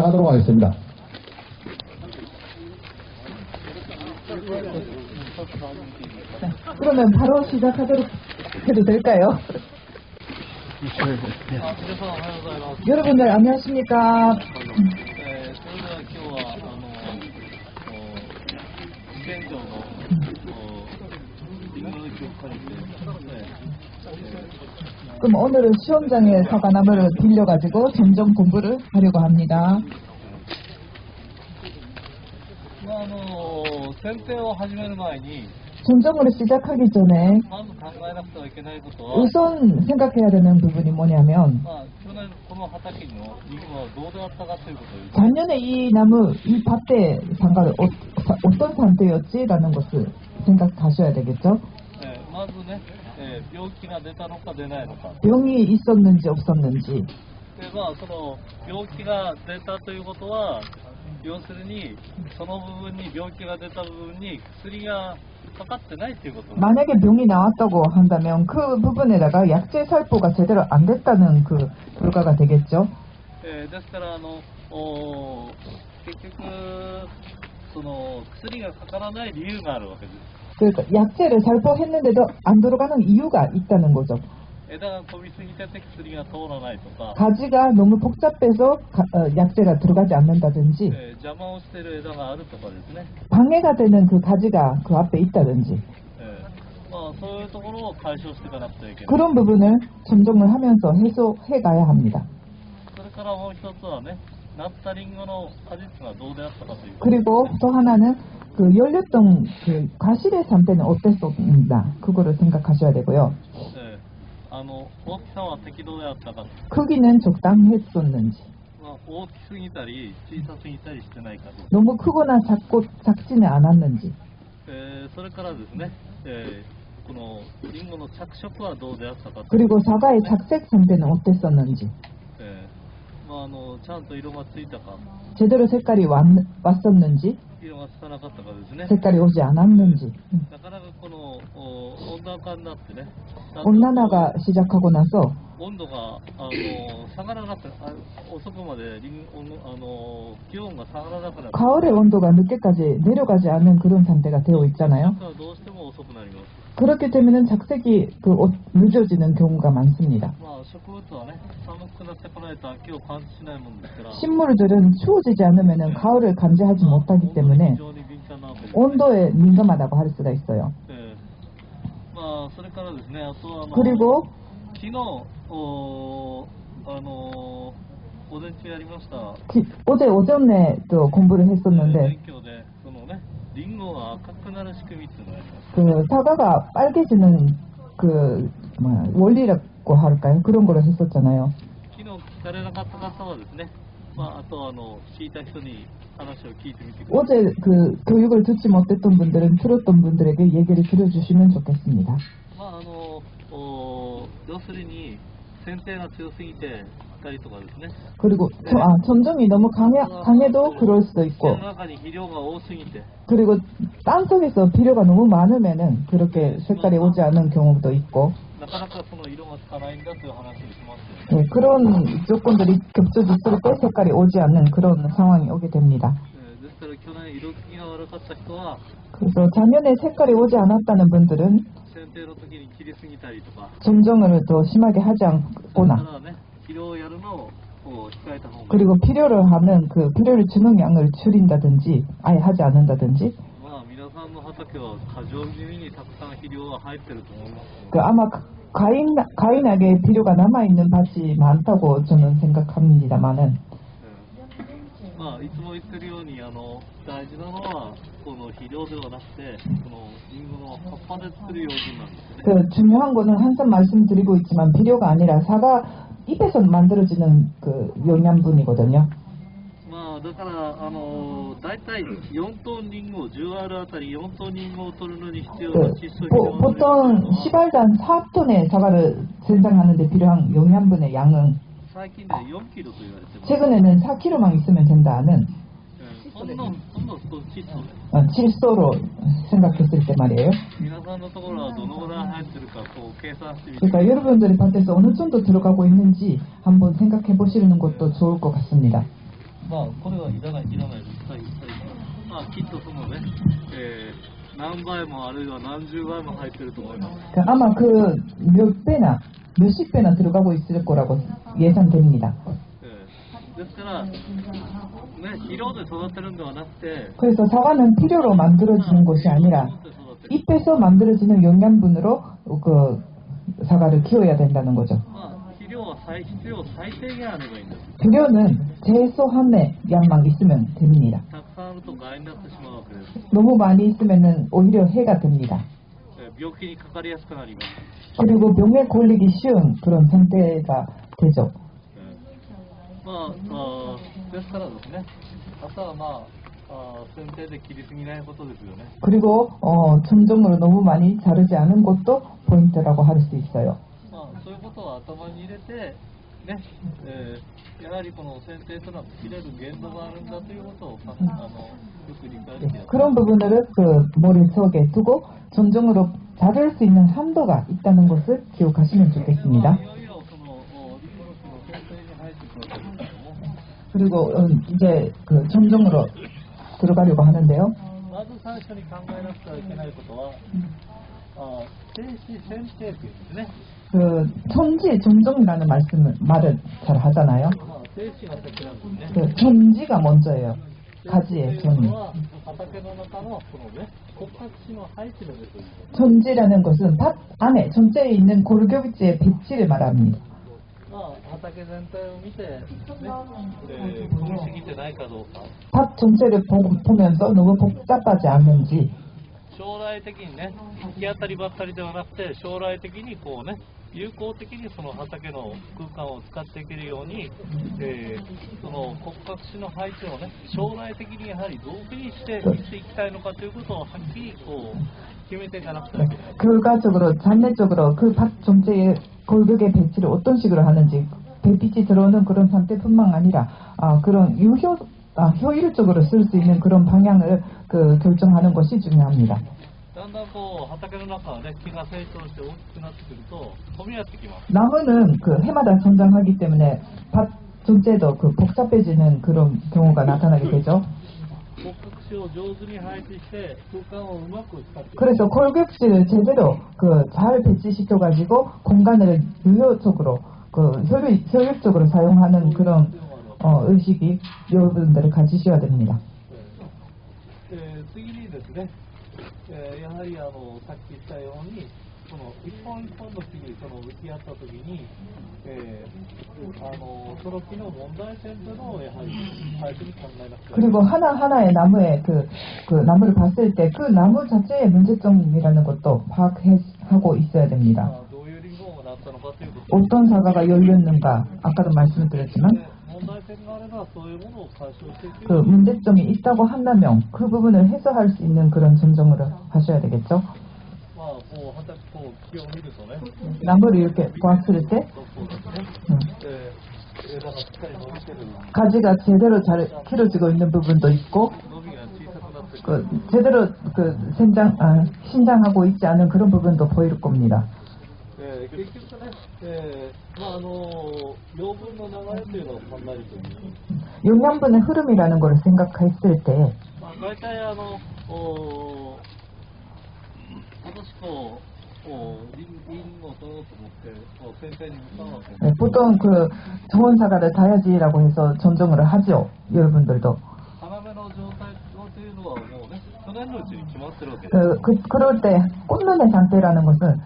하도록 하겠습니다. 그러면 바로 시작하도록 해도 될까요? 여러분들 안녕하십니까? 그럼 오늘은 시험장에 사과나무를 빌려가지고 점점 공부를 하려고 합니다. 剪定を始める前に 점정을 시작하기 전에 まず考えなくてはいけないことは 우선 생각해야 되는 부분이 뭐냐면 去年この畑のリンゴはどうであったかということを 작년에 이 나무, 이 밭의 상가를 어떤 상태였지라는 것을 생각하셔야 되겠죠. まずね、病気が出たのか出ないのか 병이 있었는지 없었는지 でその病気が出たということは要するにその部分に病気が出た部分に薬がかかってないということ 만약에 병이 나왔다고 한다면 그 부분에다가 약제 살포가 제대로 안 됐다는 그 결과가 되겠죠. ですから結局その薬がかからない理由があるわけです 그러니까 약제를 살포했는데도 안 들어가는 이유가 있다는 거죠. 枝が飛びすぎてて薬が通らないとか 가지가 너무 복잡해서 약제가 들어가지 않는다든지 邪魔をしている枝があるとかですね 방해가 되는 그 가지가 그 앞에 있다든지 そういうところを解消していかなくてはいけない 그런 부분을 점정을 하면서 해소해 가야 합니다. それからもう一つはねなったリンゴの果実がどうであったかという 그리고 또 하나는 그 열렸던 그 과실의 상태는 어땠었나 그거를 생각하셔야 되고요. 大きさは適度であったか 크기는 적당했었는지 大きすぎたり小さすぎたりしてないかと 너무 크거나 작지는 않았는지 それからですね、このリンゴの着色はどうであったかと 그리고 사과의 착색 상태는 어땠었는지 ちゃんと色がついたか 제대로 색깔이 왔었는지 色がつかなかったかですね 색깔이 오지 않았는지 なかなかこの温暖化になってね 온난화가 시작하고 나서 温度が下がらなく遅くまで気温が下がらなくなって 가을의 온도가 늦게까지 내려가지 않는 그런 상태가 되어 있잖아요. どうしても遅くなります 그렇게 되면 착색이 늦어지는 경우가 많습니다. 植物はね寒くなってこないと秋を感知しないもんですから 식물들은 추워지지 않으면 가을을 감지하지 못하기 때문에 非常に敏感なわけです 온도에 민감하다고 할 수가 있어요. それからですねあとは그리고 昨日午前中やりました 어제 오전에 또 공부를 했었는데 勉強でそのねリンゴが赤くなる仕組みっていうのがあります 그 사과가 빨개지는 그 원리라고 할까요? 그런 거를 했었잖아요. 昨日聞かれなかった方はですねあと聞いた人に話を聞いてみてください 어제 그 교육을 듣지 못했던 분들은 들었던 분들에게 얘기를 들어주시면 좋겠습니다. 要するに剪定が強すぎてたりとかですね 그리고 점정이 너무 강해도 그럴 수도 있고 土の中に肥料が多すぎて 그리고 땅속에서 비료가 너무 많으면은 그렇게 색깔이 오지 않은 경우도 있고 なかなかその色がつかないんだという話をしますよね 네, 그런 조건들이 겹쳐졌을 때 색깔이 오지 않는 그런 상황이 오게 됩니다. ですから去年色づきが悪かった人は 그래서 작년에 색깔이 오지 않았다는 분들은 剪定の時に切りすぎたりとか 점정을 더 심하게 하지 않거나 だからね肥料をやるのを控えた方がいい 그리고 필요를 하면 그 필요를 주는 양을 줄인다든지 아예 하지 않는다든지 皆さんの畑は過剰気味にたくさん肥料が入ってると思います 그 아마 과인하게 필요가 남아있는 밭이 많다고 저는 생각합니다만은 いつも言ってるように大事なのはこの肥料ではなくてこのリンゴの葉っぱで作る養分なんですね 그 중요한 거는 항상 말씀드리고 있지만 비료가 아니라 사과 잎에서 만들어지는 그 영양분이거든요. だからだいたい4トンリンゴ 10R あたり4トンリンゴを取るのに必要な窒素肥料 보통 10알단 4톤의 사과를 생산하는 데 필요한 영양분의 양은 最近で4キロと言われてます 최근에는 4kg만 있으면 된다는 ほんの窒素で 질소로 생각했을 때 말이에요. 皆さんのところはどのぐらい入ってるか計算してみて 그러니까 여러분들이 밭에서 어느 정도 들어가고 있는지 한번 생각해 보시는 것도 좋을 것 같습니다. まあこれはいらないです。はい。まあきっとそのね、何倍もあるいは何十倍も入ってると思います。 아마 그 몇 배나 몇십 배나 들어가고 있을 거라고 예상됩니다. ですからね、肥料で育てるんではなくて 그래서 사과는 필요로 만들어지는 것이 아니라 잎에서 만들어지는 영양분으로 그 사과를 키워야 된다는 거죠. まあ肥料は必要最低限あればいいんです。 필요는 최소한의 양만 있으면 됩니다. たくさんあると害になってしまうわけです。 너무 많이 있으면 오히려 해가 됩니다. 病気にかかりやすくなります。 그리고 병에 걸리기 쉬운 그런 상태가 되죠. まあ、ですからですね、あとはまあ、剪定で切りすぎないことですよね。 그리고 점정으로 너무 많이 자르지 않은 것도 포인트라고 할 수 있어요. まあ、そういうことを頭に入れて、ね、やはりこの剪定というのは切れる限度があるんだということをよく理解してやって 그런 부분을 그 머릿속에 두고 점정으로 자를 수 있는 한도가 있다는 것을 기억하시면 좋겠습니다. いよいよそのリンゴの剪定に入っていくわけですけども、 그리고 이제 그 점정으로 들어가려고 하는데요. まず最初に考えなくてはいけないことは、停止剪定っていうんですね。 그 천지 점정이라는 말을 잘 하잖아요. まあ、停止が先なんですね。 그 천지가 먼저예요. 가지의 という 천. のは畑の中のこのね、骨格子の配置のことです。 천지라는 것은 밭 안에 전체에 있는 골격지의 배치를 말합니다. まあ、畑全体を見て、ね、組みすぎてないかどうか。 밭 전체를 보면서 너무 복잡하지 않는지, 将来的にね、行き当たりばったりではなくて、将来的にこうね、有効的にその畑の空間を使っていけるように、その骨格子の配置をね、将来的にやはりどういうふうにしていっていきたいのかということをはっきりこう決めていかなくてはいけない。 결과적으로 잔내적으로 그 밭 전체의 골격의 배치를 어떤 식으로 하는지, 햇빛이 들어오는 그런 상태뿐만 아니라 그런 효율적으로 쓸 수 있는 그런 방향을 결정하는 것이 중요합니다. だんだんこう畑の中はね、木が成長して大きくなってくると混み合ってきます。 나무는 그 해마다 성장하기 때문에 밭 전체도 그 복잡해지는 그런 경우가 나타나게 되죠. 骨格子を上手に配置して空間をうまく使って 그래서 골격지를 제대로 잘 배치시켜 가지고 공간을 유효적으로 효율적으로 사용하는 그런 의식이 여러분들이 가지셔야 됩니다. 次にですね、やはりさっき言ったように、その一本一本の木に向き合ったときに、その木の問題点というのをやはり最初に考えなくては 그리고 하나하나의 나무의 그 나무를 봤을 때 그 나무 자체의 문제점이라는 것도 파악하고 있어야 됩니다. どういうリンゴがなったのかということ 어떤 사과가 열렸는가, 아까도 말씀드렸지만 問題点があればそういうものを解消していく 그 문제점이 있다고 한다면 그 부분을 해소할 수 있는 그런 점정을 하셔야 되겠죠. まあこう畑こう木を見るとね、 나무를 이렇게 봤을 때 そうですね、枝がしっかり伸びてる、 가지가 제대로 잘 길어지고 있는 부분도 있고 伸びが小さくなってくる。 제대로 신장하고 있지 않은 그런 부분도 보일 겁니다. 結局ね、養分の流れというのを考えるときに、 영양분의 흐름이라는 걸 생각했을 때 大体私こうリンゴを取ろうと思って剪定に向かうわけです。 보통 그 좋은 사과를 따야지라고 해서 점정을 하죠. 여러분들도 花芽の状態というのはもうね、去年のうちに決まってるわけです。 그럴 때 꽃눈의 상태라는 것은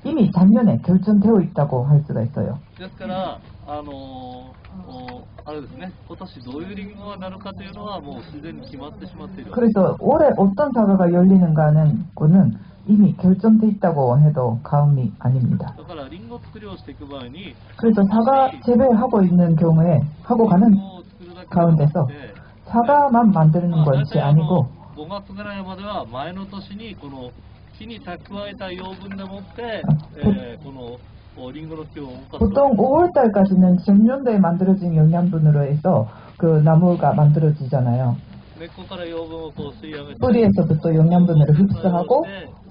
이미 작년에 결정되어 있다고 할 수가 있어요. ですからあれですね、今年どういうリンゴがなるかというのはもうすでに決まってしまっている。 그래서 올해 어떤 사과가 열리는가는 거는 이미 결정돼 있다고 해도 과언이 아닙니다. だからリンゴ作りをしていく場合に、 그래서 사과 재배하고 있는 경우에 하고 가는 リンゴを作るだけではな 가운데서 くて、 사과만 만드는 大 것이 体아니고 5月ぐらいまでは前の年にこの木に蓄えた養分でもって、このリンゴの木を動かす。 보통 5월달까지는 전년도에 만들어진 영양분으로 해서 그 나무가 만들어지잖아요. 根っこから養分をこう吸い上げて 뿌리에서부터 영양분을 흡수하고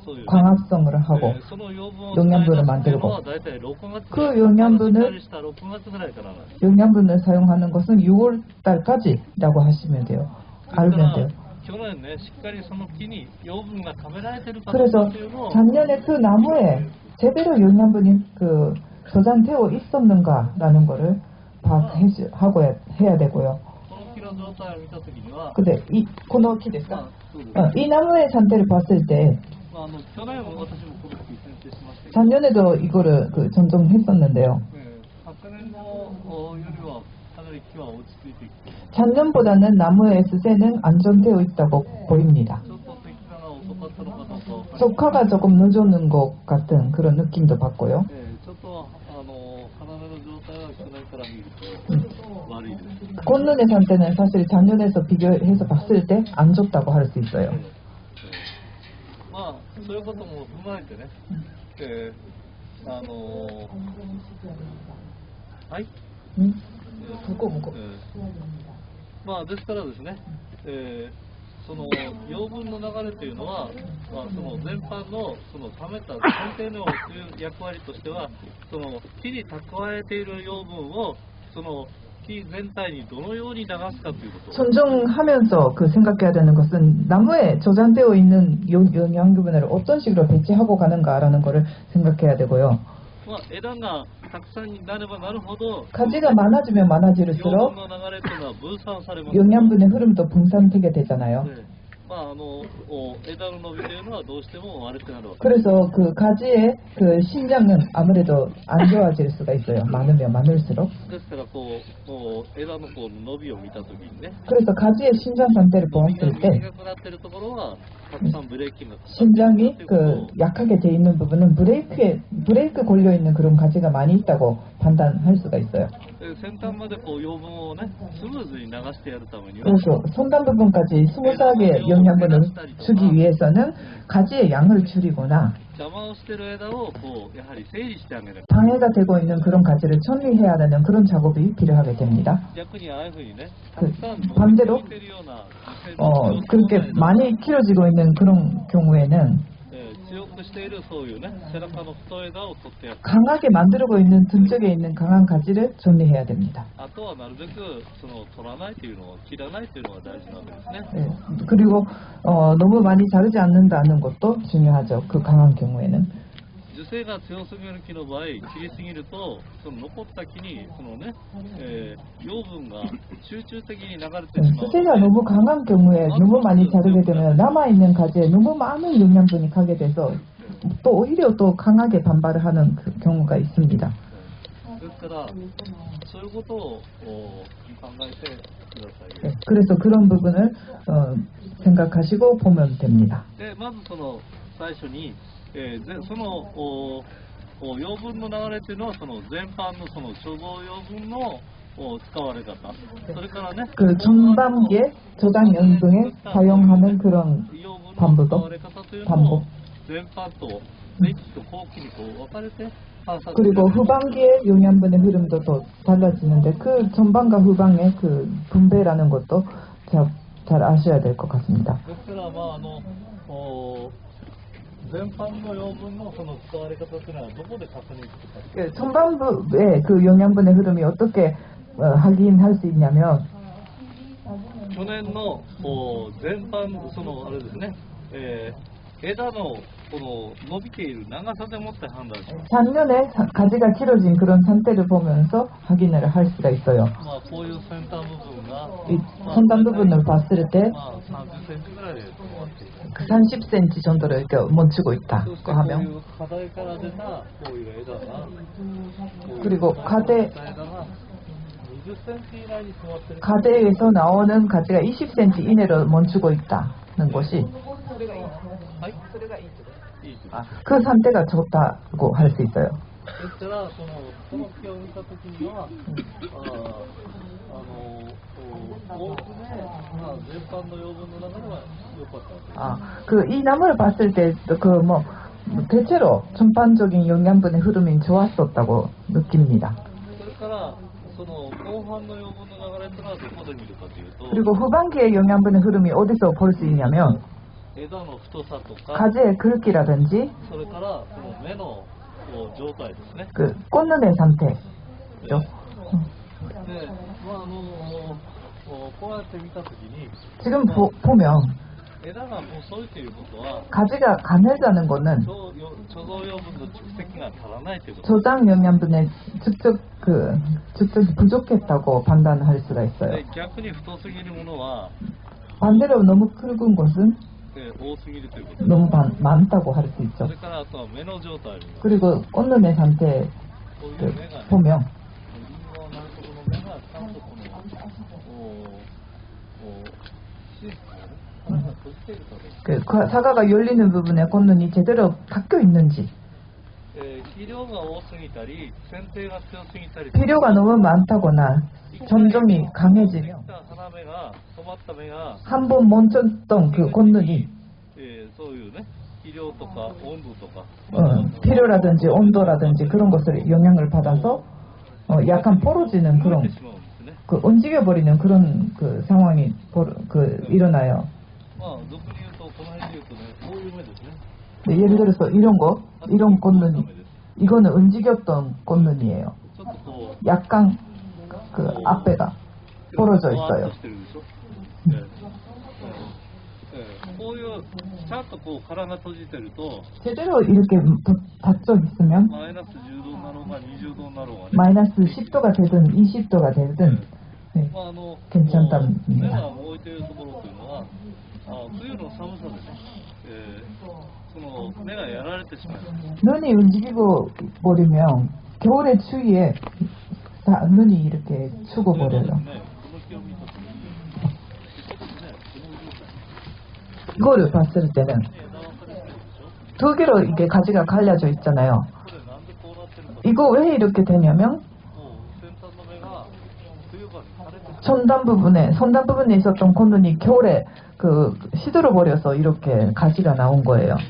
そういうね 광합성을 하고 その養分を 영양분을 使い出すっていう 만들고 のは大体6月 그 영양분을 しっかりした6月ぐらいからなんです 영양분을 사용하는 것은 6월 달까지라고 하시면 돼요. だか 알면 ら 돼요. 去年ねしっかりその木に養分が貯められてるかどう 그래서 かっていうのを 작년에 그 나무에 제대로 영양분이 그 저장되어 있었는가라는 거를 파악하고 해야 되고요. この木の状態を見たときには 근데 이 코너키ですか? そうです 이 나무의 상태를 봤을 때 去年も私もこの木剪定しましたけど 작년에도 이거를 그 전종했었는데요. 昨年のよりはかなり木は落ち着いてきて 작년보다는 나무의 수세는 안정되어 있다고 보입니다. ちょっと適化が遅かったのかどうかわかりません 속화가 조금 늦어는 것 같은 그런 느낌도 받고요. ちょっと要の状態は去年から見ると悪いです。 곤눈의 상태는 사실 작년에서 비교해서 봤을 때 안 좋다고 할 수 있어요. まあそういうことも踏まえてね、はい、 무거. まあですからですね、その養分の流れというのは、まあ、その全般のその溜めた根底の役割としては、その木に蓄えている養分をその木全体にどのように流すかということ。 존중하면서 그 생각해야 되는 것은 나무에 저장되어 있는 영양분을 어떤 식으로 배치하고 가는가라는 것을 생각해야 되고요. まあ、枝がたくさんになればなるほど 가지가 많아지면 養 많아질수록 分の流れというのは分散されます。 영양분의 흐름도 분산되게 되잖아요. ねまあ、枝の伸びというのはどうしても悪くなるわけ 그래서 그 가지의 그 신장은 아무래도 안 좋아질 수가 있어요. 많으면 많을수록. ですからこう枝のこう伸びを見たときにね 그래서 가지의 신장 상태를 伸びが 보았을 때 短くなっているところはたくさんブレーキがかかっている 신장이 という 그 こ 약하게 돼 있는 부분은 브레이크 걸려 있는 그런 가지가 많이 있다고 판단할 수가 있어요. と先端までこう養分をねスムーズに流してやるためには 그래서 손단 부분까지 스무스하게 영양분을 주기 위해서는 가지의 양을 줄이거나 邪魔をしている枝をこうやはり整理してあげる 방해가 되고 있는 그런 가지를 정리해야 되는 그런 작업이 필요하게 됩니다. 逆にああいうふうにねたくさん 반대로 伸びているような 그렇게 많이 길어지고 있는 그런 경우에는 強くしているそういうね背中の太い枝を取ってやる 강하게 만들고 있는 등 쪽에 있는 강한 가지를 정리해야 됩니다. あとはなるべく取らないというのを切らないというのが大事なわけですね 예, 그리고 너무 많이 자르지 않는다는 것도 중요하죠. 그 강한 경우에는. 樹勢が強すぎる木の場合切りすぎるとその残った木にそのね、養分が集中的に流れてしまう 수세가 너무 강한 경우에 너무 많이 자르게 되면 남아있는 가지에 너무 많은 영양분이 가게 돼서 또 오히려 또 강하게 반발을 하는 그 경우가 있습니다. ですからそういうことを考えてください 예, 그래서 그런 부분을 생각하시고 보면 됩니다. でまずその最初に、その養分の流れというのはその全般のその貯蔵養分の使われ方それからね 그 전반기에 저장 연분에 사용하는 그런 養分の使われ方というのを 반복 全般と前期と後期にこう分かれて観察 그리고 후반기에 영양분의 흐름도 또 달라지는데 그 전반과 후반의 그 분배라는 것도 잘 아셔야 될 것 같습니다. ですからまあ全般の養分のその使われ方というのはどこで確認するか 그 전반부의 그 영양분의 흐름이 어떻게 확인할 수 있냐면 去年の全般そのあれですね、枝のこの伸びている長さでもって判断します。 작년에 가지가 길어진 그런 상태를 보면서 확인을 할 수가 있어요. まあこういう先端部分が 이 선단 부분을 봤을 때 まあ30センチぐらいで止まっている。 30cm 정도를 이렇게 멈추고 そ 있다고 してこうい 하면 う課題から出たこういう枝が 그리고 枝が20センチ以内に止まっている。 가대에서 나오는 가지가 20cm 이내로 멈추고 있다는 것이 はい。いいです。 그 상태가 좋다고 할 수 있어요. ですからこの木を見たときには大きめ全般の養分の中では良かったわけです。 이 나무를 봤을 때 대체로 전반적인 영양분의 흐름이 좋았었다고 느낍니다. それからその後半の養分の流れというのはどこで見るかというと、 그리고 후반기의 영양분의 흐름이 어디서 볼 수 있냐면 枝の太さとか、 가지의 굵기라든지 それからその芽の状態ですね。 그 꽃눈의 상태죠. で、こうやって見たときに、 지금 보면 枝が細いということは、 가지가 가늘다는 거는 貯蔵養分の蓄積が足らないということ。 저장 영양분의 축적이 부족했다고 판단할 수가 있어요. で、逆に太すぎるものは、 반대로 너무 굵은 것은 多すぎるということ。 너무 많다고 할 수 そ 있죠. れからあとは芽の状態にも、 그리고 꽃눈의 상태 こういう芽がね、 보면 リンゴなるほどの芽がちゃんとこのシーズンをね、花が閉じているかどうか。 그 사과가 열리는 부분에 꽃눈이 제대로 닫혀 있는지, 肥料が多すぎたり、剪定が強すぎたり、 비료가 너무 많다거나 점점이 강해지면 花芽が止まった芽が、 한 번 멈췄던 그 꽃눈이 そういうね、肥料とか温度とか、 비료라든지 온도라든지 그런 것을 영향을 받아서 약간 벌어지는 動い 그런 てしまうんですね。 그 움직여버리는 그런 그 상황이 일어나요. まあ俗に言うとこの辺で言うとね、こういう芽ですね。 네, 예를 들어서 이런 꽃눈이, 이거는 움직였던 꽃눈이에요. ちょっとこう 약간 그 앞에가 벌어져 있어요. こういうちゃんとこう殻が閉じてると 제대로 이렇게 닫혀 있으면 マイナス10度になろうが20度になろうがね、 마이너스 10도가 되든 20도가 되든 네, まあ괜찮답니다. 目が動いているところというのは冬の寒さでね、その目がやられてしまいます。 눈이 움직이고 버리면 겨울의 추위에 눈이 이렇게 죽어버려요. ね、この気を見たときに、ね、この状態 이거를 봤을 때는 枝分かれしてるでしょ。 두 개로 이게 가지가 갈려져 있잖아요. これなんでこうなってるか。 이거 왜 이렇게 되냐면 先端の芽が冬場に枯れてしまう。 선단 부분에 있었던 꽃눈이 겨울에 그 시들어 버려서 이렇게 가지가 나온 거예요. だか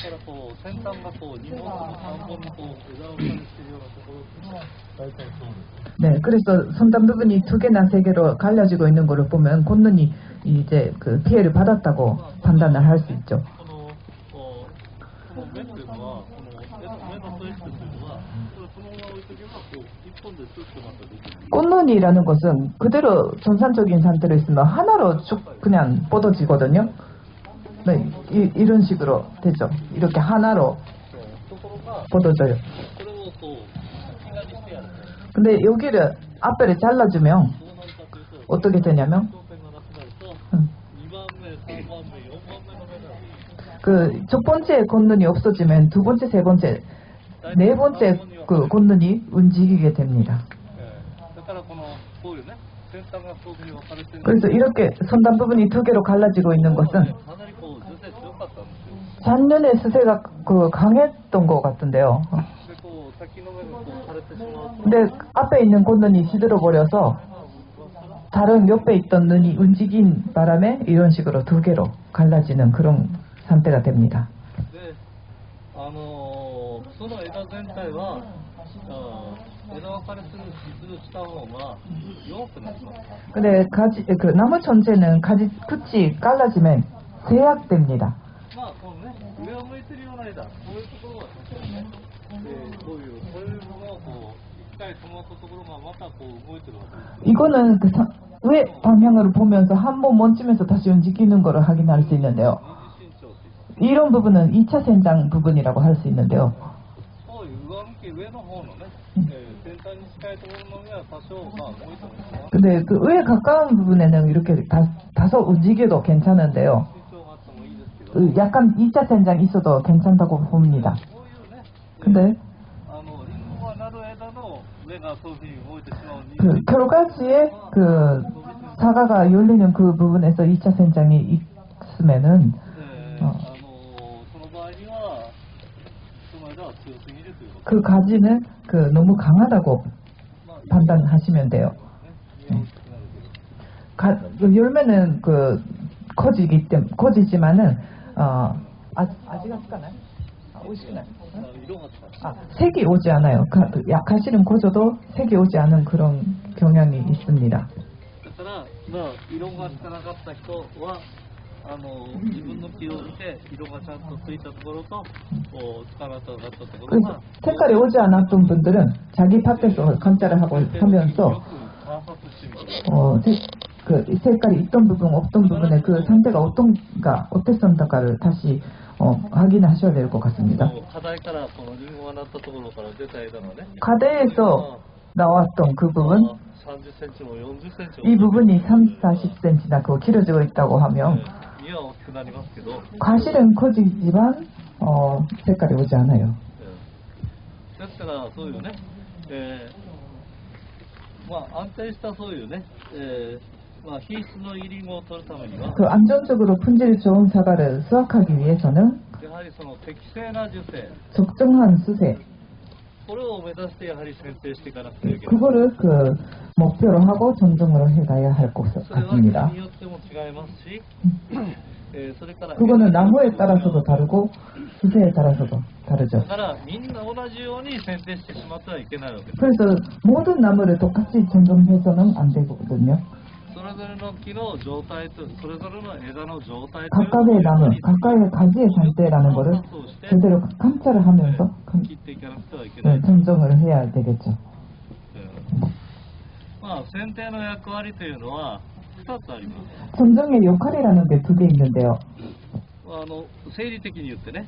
らこう先端がこう2本とか3本にこう枝分かれしているようなところっていうのは大体そうです。 네, 그래서 선단 부분이 두 개나 세 개로 갈라지고 있는 것을 보면 꽃눈이 이제 그 피해를 받았다고 판단을 할 수 있죠. この芽っていうのは、この芽の性質っていうのは、これそのまま置いとけばこう一本でスッとまた出てくる。 꽃눈이라는 것은 그대로 전산적인 상태로 있으면 하나로 쭉 그냥 뻗어지거든요. 네, 이런 식으로 되죠. 이렇게 하나로 ところが 뻗어져요. これをこう先がにしてやると 근데 여기를 앞에를 잘라주면 どうなるかというと、 어떻게 되냐면 焦点がなくなると 음, 2番目、3番目、4番目の芽が 그 첫 번째 꽃눈이 없어지면 두 번째, 세 번째, 네 번째 그 꽃눈이 움직이게 됩니다. だからこういうね、先端がそういうふうに分かれてる。 그래서 이렇게 선단 부분이 두 개로 갈라지고 있는 것은 かなりこう樹勢強かったんですよ。 작년에 수세가 그 강했던 것 같은데요. でこう先の芽がこう枯れてしまうと、 근데 앞에 있는 꽃눈이 시들어 버려서 다른 옆에 있던 눈이 움직인 바람에 이런 식으로 두 개로 갈라지는 그런 상태가 됩니다. で、その枝全体は枝分かれするした方が弱くなります。 근데 그 나무 전체는 가지 끝이 갈라지면 제약됩니다. まあこのね、上を向いてるような枝、こういうところは確かにね、こういうのをこう一回止まったところがまたこう動いてるわけです。 이거는 그 왜 방향을 보면서 한 번 멈추면서 다시 움직이는 거를 확인할 수 있는데요. 二次伸長っていう。 이런 부분은 2차 생장 부분이라고 할 수 있는데요. そういう上向き上の方のね、先端に近いところの上は多少まあ動いてもいいかな。 근데 그 위에 가까운 부분에는 이렇게 다소 움직여도 괜찮은데요. 身長があってもいいですけど、 약간 2차 생장이 있어도 괜찮다고 봅니다. こういうね、 근데 リンゴがなる枝の芽がそういうふうに動いてしまうに、 그 결과지에 그 사과가 열리는 그 부분에서 2차 생장이 있으면은 その場合にはその枝は強すぎるということ 그 가지는 그 너무 강하다고 판단하시면 돼요. ね、実を大きくなるけど、 열매는 그 커지지만은 아직가 쓰까나요? 美味しくない。色がさ 아, 색이 오지 않아요. 가실은 고져도 색이 오지 않은 그런 경향이 있습니다. だから色がつかなかった人は自分の木を見て色がちゃんとついたところとつかなかったところ 그래서 が 색깔이 오지 않았던 분들은 자기 밭에서 관찰을 하고 하면서 よく観察してみて 그 색깔이 있던 부분, 없던 부분에 그 상태가 어땠던가를 다시 확인하셔야 될 것 같습니다. 課題からこのリンゴがなったところから出た枝のね 가대에서 나왔던 그 부분, 30センチも40センチ 이 부분이 3, 40cm나 그 길어지고 있다고 하면 実は大きくなりますけど 과실은 커지지만 색깔이 오지 않아요. ですからそういうね、安定したそういうね、品質のいいリンゴを取るためには 그 안정적으로 품질 좋은 사과를 수확하기 위해서는 やはりその適正な樹勢 적정한 수세, これを目指してやはり選定していかなくてはいけない。 그거를 그 목표로 하고 전종으로 해가야 할 것 それは 같습니다. 木によっても違いますし、それから 그거는 나무에 따라서도 다르고 수세에 따라서도 다르죠. だからみんな同じように選定してしまってはいけないわけです。 그래서 모든 나무를 똑같이 전종해서는 안 되거든요. それぞれの木の状態とそれぞれの枝の状態と 각각의 나무, 각각의 가지의 상태라는 거를 제대로 관찰을 하면서 切っていかなくてはいけない。 전종을 해야 되겠죠. 剪定の役割というのは2つあります。 전종의 역할이라는 게 두 개 있는데요. 生理的に言ってね、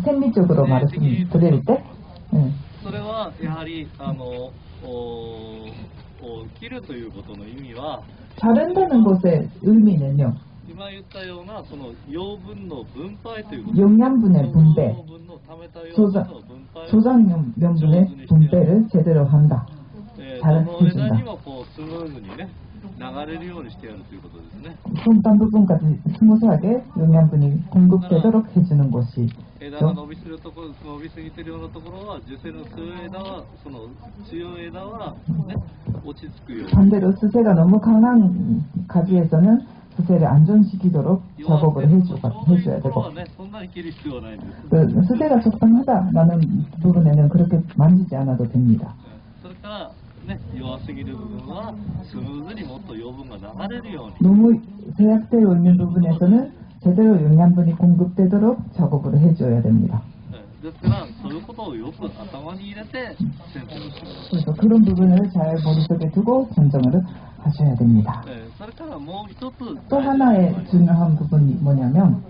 생리적으로 말씀드릴 때 それはやはり切るということの意味は 자른다는 것의 의미는요. 今言ったようなその養分の分配ということ、 영양분의 분배, 養分の貯めた養分の分配を 소장명분의 분배를 제대로 한다. どの枝にもこうスムーズにね流れるようにしてやるということですね。 손단 부분까지 스무스하게 영양분이 공급되도록 해주는 것이 枝が伸びすぎてるようなところは樹勢の強い枝はその強い枝はね落ち着くように 반대로 수세가 너무 강한 가지에서는 수세를 안정시키도록 작업을 해줘야 되고 ねそんなに切る必要はないんです。 그 수세가 적당하다라는 부분에는 그렇게 만지지 않아도 됩니다. それからね弱すぎる部分はスムーズにもっと養分が流れるように 너무 제약되어 있는 부분에서는 제대로 영양분이 공급되도록 작업을 해줘야 됩니다. ですからそういうことをよく頭に入れて選定をします。 그래서 그런 부분을 잘 머릿속에 두고 전정을 하셔야 됩니다. それからもう一つ 또 하나의 중요한 부분이 뭐냐면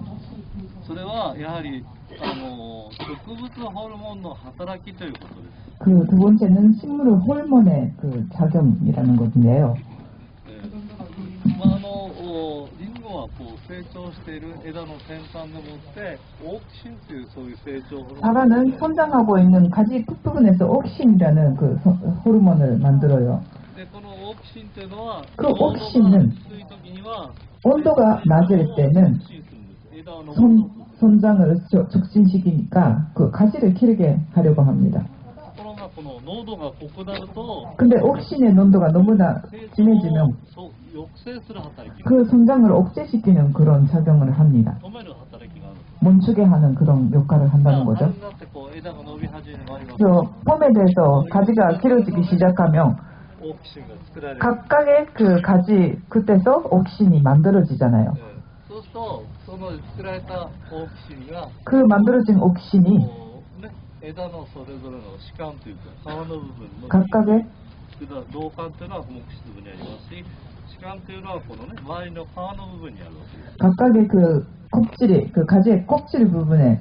それはやはり植物ホルモンの働きということです。 그 두 번째는 식물 호르몬의 그 작용이라는 것인데요. リンゴはこう成長している枝の先端でもってオーキシンというそういう成長ホルモン 사과는 성장하고 있는 가지 끝부분에서 옥신이라는 그 호르몬을 만들어요. でこのオーキシンというのは 그 옥신은 低い時には 온도가 낮을 때는 促進するんです。枝を伸ばそうとする。 손장을 촉진시키니까 그 가지를 기르게 하려고 합니다. ところがこの濃度が濃くなると 근데 옥신의 농도가 너무나 진해지면 抑制する働き 그 성장을 억제시키는 그런 작용을 합니다. 止める働きがある。 멈추게 하는 그런 역할을 한다는 거죠. 春になってこう枝が伸び始めます。 그래서 봄에 대해서 가지가 길어지기 시작하면 オーキシンが作られる。 각각의 그 가지 끝에서 옥신이 만들어지잖아요. そうするとその作られたオーキシンが 그 만들어진 옥신이 枝のそれぞれの歯間というか皮の部分の 각각의 導管というのは木質部にありますし、歯間というのはこのね周りの皮の部分にあるわけです。 각각의 그 껍질이 그 가지의 껍질 부분에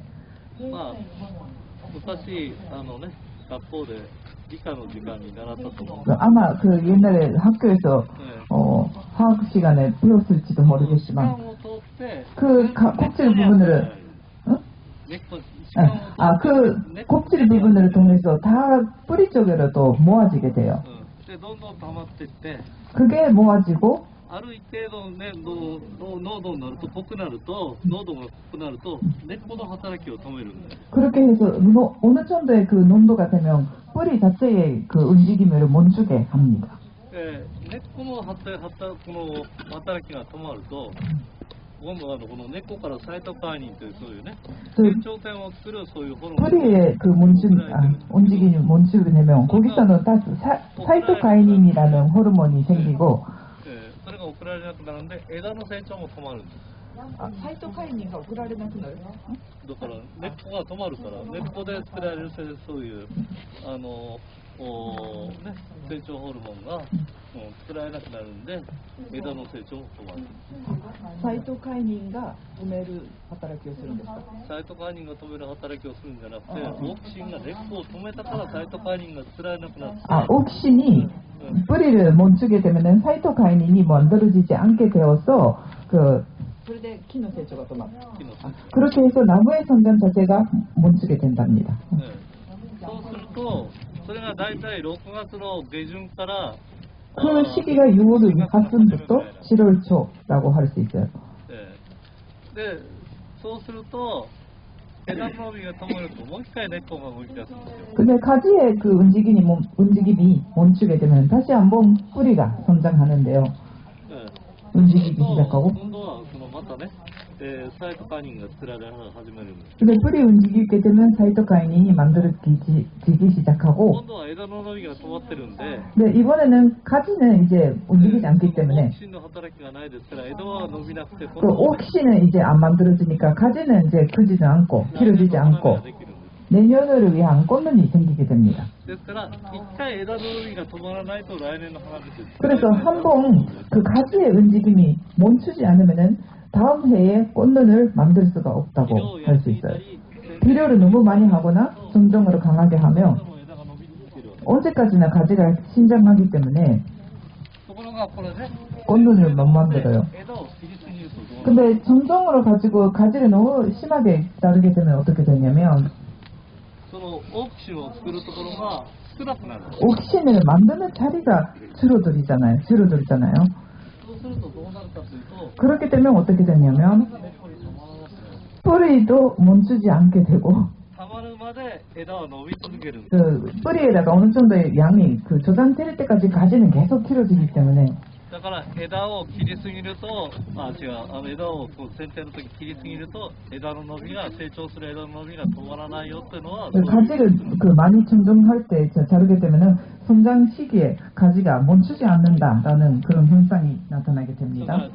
昔学校で理科の時間に習ったと思う。 아마 그 옛날에 학교에서 화학 시간에 배웠을지도 歯 모르겠지만 間を通って 그 껍질 부분을 그 껍질 부분을 통해서 다 뿌리 쪽으로도 모아지게 돼요. でどんどん溜まっていって 그게 모아지고 ある一定の、ね、濃度になると濃くなると濃度が濃くなると根っこの働きを止めるんだよ。 그렇게 해서 어느 정도의 그 농도가 되면 뿌리 자체의 그 움직임을 멈추게 합니다. 根っこのこの働きが止まると今度はこの根っこからサイトカイニンというそういうね、그成長点を作るそういうホルモン 뿌리에 그 움직이는 몬축을 내면 거기서는 사이토카이닌이라는 호르몬이 생기고 それが送られなくなるんで枝の成長も止まるんです。 사이토카이닌가送られなくなるだから根っこが止まるから根っこで作られるそういうね、成長ホルモンが作られなくなるんで枝の成長も止まる。サイトカイニンが止める働きをするんですか？サイトカイニンが止める働きをするんじゃなくて、オキシンが根っこを止めたからサイトカイニンが作られなくなって、옥신이 뿌리를 멈추게 되면은 사이토카이닌이 만들어지지 않게 되어서 그렇게 해서 나무의 성장 자체가 멈추게 된답니다. そうするとそれがだいたい6月の下旬から 그 시기가 6월 하순부터 7월 초라고 할 수 있어요. で、そうすると枝の伸びが止まるともう一回根っこが動き出すんですよ。 근데 가지의 그 움직임이 멈추게 되면 다시 한번 뿌리가 성장하는데요. 움직이기 시작하고. 今度はそのまたね、サイトカイニンが作られ始めるんです。 근데 뿌리 움직이게 되면 사이토카이닌이 만들어지기 시작하고. 今度は枝の伸びが止まってるんで。 네, 이번에는 가지는 이제 움직이지 않기 때문에. 옥신의働きがないですから枝は伸びなくて。 그 옥신은 이제 안 만들어지니까 가지는 이제 크지도 않고 길어지지 않고 내년을 위한 꽃눈이 생기게 됩니다. ですから一回枝の伸びが止まらないと来年の花です。 그래서 한번 그 가지의 움직임이 멈추지 않으면은 다음 해에 꽃눈을 만들 수가 없다고 할 수 있어요. 비료를 너무 많이 하거나 점정으로 강하게 하면 언제까지나 가지가 신장하기 때문에 꽃눈을 못 만들어요. 근데 점정으로 가지고 가지를 너무 심하게 자르게 되면 어떻게 되냐면 옥신을 만드는 자리가 줄어들잖아요. 그렇게 되면 어떻게 되냐면 뿌리도 멈추지 않게 되고 그 뿌리에다가 어느 정도의 양이 그 저장될 때까지 가지는 계속 길어지기 때문에 だから枝を切りすぎると、枝をこう剪定の時切りすぎると枝の伸びが成長する枝の伸びが止まらないよっていうのは 가지를 그 많이 천정할 때 자르게 되면은 성장 시기에 가지가 멈추지 않는다라는 그런 현상이 나타나게 됩니다.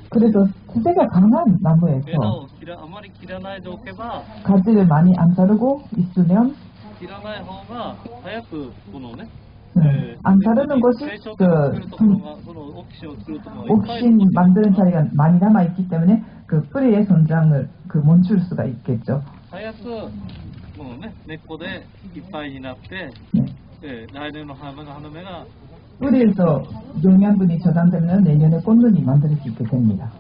그래서 주세가 강한 나무에서 가지를 많이 안 자르고 있으면 안 자르는 것이 옥신 만드는 자리가 많이 남아 있기 때문에 그 뿌리의 성장을 멈출 수가 있겠죠. 뿌리에서 영양분이 저장되면 내년에 꽃눈이 만들 수 있게 됩니다.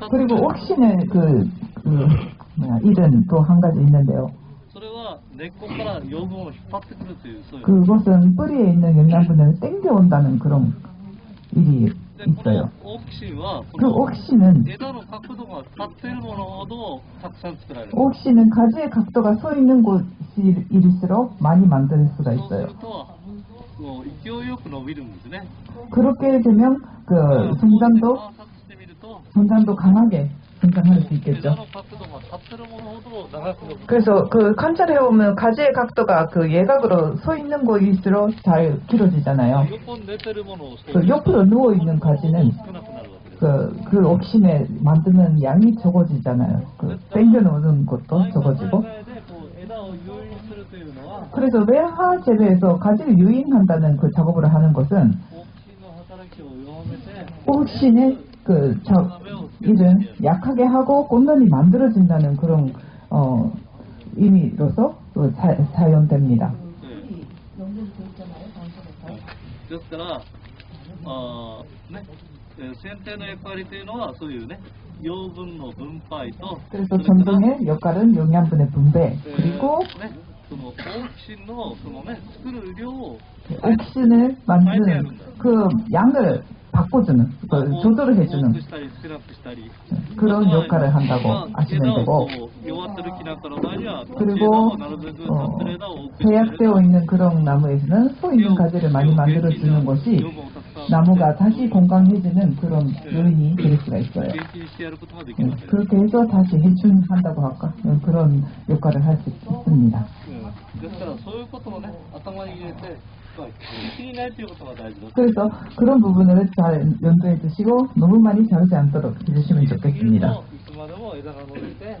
그리고 옥신의 일은 또 한 가지 있는데요. 그것은 뿌리에 있는 영양분을 땡겨온다는 그런 일이 있어요. 그 옥신은 가지의 각도가 서 있는 곳일수록 많이 만들 수가 있어요. 그렇게 되면 그 성장도 강하게 성장할 수 있겠죠. 그래서 그 관찰해보면 가지의 각도가 그 예각으로 서 있는 곳일수록 잘 길어지잖아요. 그 옆으로 누워있는 가지는 그 옥신에 만드는 양이 적어지잖아요. 그 당겨놓는 것도 적어지고. 그래서 외화 재배에서 가지를 유인한다는 그 작업을 하는 것은 옥신의 일은 약하게 하고 꽃눈이 만들어진다는 그런 의미로서 사용됩니다. ですから剪定の役割というのはそういうね養分の分配と 그래서 전동의 역할은 영양분의 분배 그리고 옥신을 만드는 그 양을 바꿔주는, 조절을 多 해주는 くしたり少なくしたり 그런 역할을 한다고 まあ 아시면 枝を 되고, こう弱ってる木なんかの場合には 그리고 枝をなるべく立ってる枝を多く 제약되어 있는 그런 나무에서는 소 있는 가지를 많이 만들어주는 것이 나무가 다시 건강해지는 그런 요인이 될 수가 있어요. 元気にしてやることができるわけです。 그렇게 해서 다시 해준한다고 할까? 그런 역할을 할 수 있습니다. ですからそういうことをね頭に入れて、まあ、気にないということが大事だと。 그래서 그런 부분을 잘 염두에 두시고 너무 많이 자르지 않도록 해주시면 い 좋겠습니다. つまでも枝が伸びて、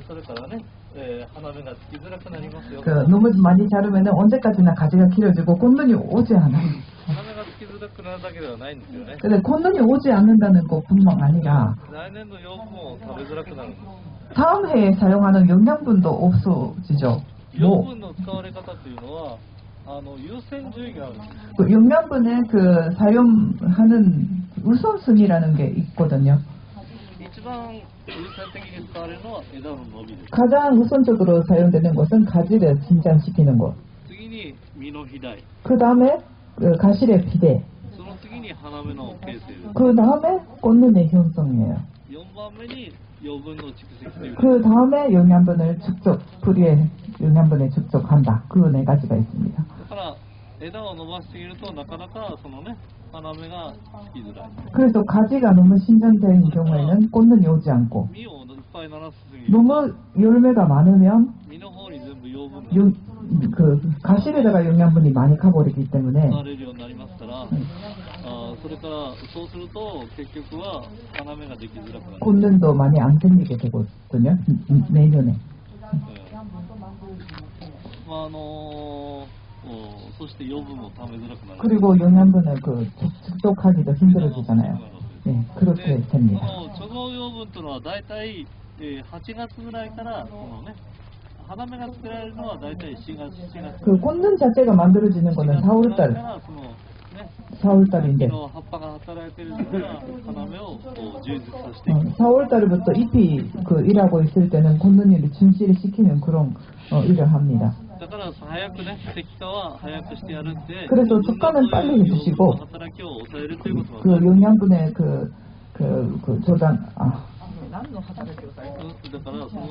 それからね、花芽がつきづらくなりますよ。 너무 많이 자르면 언제까지나 가지가 길어지고 꽃눈이 오지 않아요. 花芽がつきづらくなるだけではないんですよね。 근데 꽃눈이 오지 않는다는 것뿐만 아니라 来年の養分も食べづらくなるんです。 다음 해에 사용하는 영양분도 없어지죠. 養 뭐, 分の使われ方というのは優先順位があるんです。 그 영양분의 그 사용하는 우선순위라는 게 있거든요. 一番優先的に使われるのは枝の伸びです。 가장 우선적으로 사용되는 것은 가지를 진전시키는 것. 次に実の肥大、 그 다음에 가실의 비대. その次に花芽の形成です。 그 다음에 꽃눈의 형성이에요. 4番目に養分の蓄積という。 그 다음에 영양분을 축적, 뿌리에 영양분을 축적한다. 그 네 가지가 있습니다. だから枝を伸ばしすぎるとなかなかそのね花芽がつきづらい。 그래서 가지가 너무 신전된 경우에는 꽃눈이 오지 않고 実をいっぱいならすぎる。 너무 열매가 많으면 実の方に全部養分が 그 가실에다가 영양분이 많이 가버리기 때문에 使われるようになりますから、それからそうすると結局は花芽ができづらくなる。 꽃눈도 많이 안 생기게 되거든요. 내년에. まあそして養分もためづらくなる。 그리고 영양분을 그 축적하기도 힘들어지잖아요. 네, 그렇게 で 됩니다. この貯蔵養分というのは大体、8月ぐらいからこのね花芽が作られるのは大体4月7月。 그 꽃눈 자체가 만들어지는 거는 4월달, からそのね 4월달인데 の葉っぱが働いているから花芽をこう充実させていく。 4월달부터 잎이 그 일하고 있을 때는 꽃눈이를 증시를 시키는 그런 일을 합니다. だから早くね、石化は早くしてやるんで、 그래서 축가는 빨리 해주시고 働きを抑えるということ 그 なんです。 영양분의 그 조단, だからその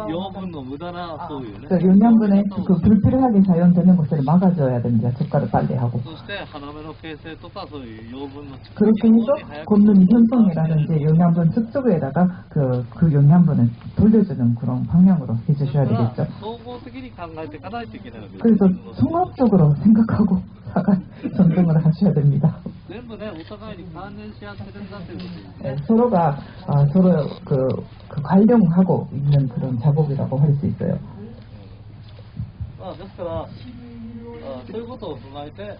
養分の無駄なそういうね、 그 영양분의 그 불필요하게 사용되는 것을 막아줘야 됩니다. 축가를 빨리 하고. そして花芽の形成とかそういう養分の蓄積 그렇게 の 해서 方に早く 꽃눈 형성이라든지 영양분 축적에다가 그 영양분을 돌려주는 그런 방향으로 해주셔야 だから 되겠죠. 総合的に考えていかないといけないわけです。 그래서 종합적으로 생각하고 전쟁을 하셔야 됩니다. 全部ね、お互いに関連し合ってるんだということですね。 서로가 서로 그 관련하고 있는 그런 작업이라고 할 수 있어요. ですからそういうことを踏まえて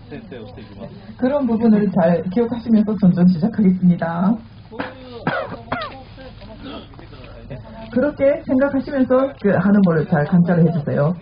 先生をしていきます。 그런 부분을 잘 기억하시면서 전전 시작하겠습니다. そういう頭を通ってこの人を見てくださいね。 그렇게 생각하시면서 하는 거를 잘 관찰을 해주세요.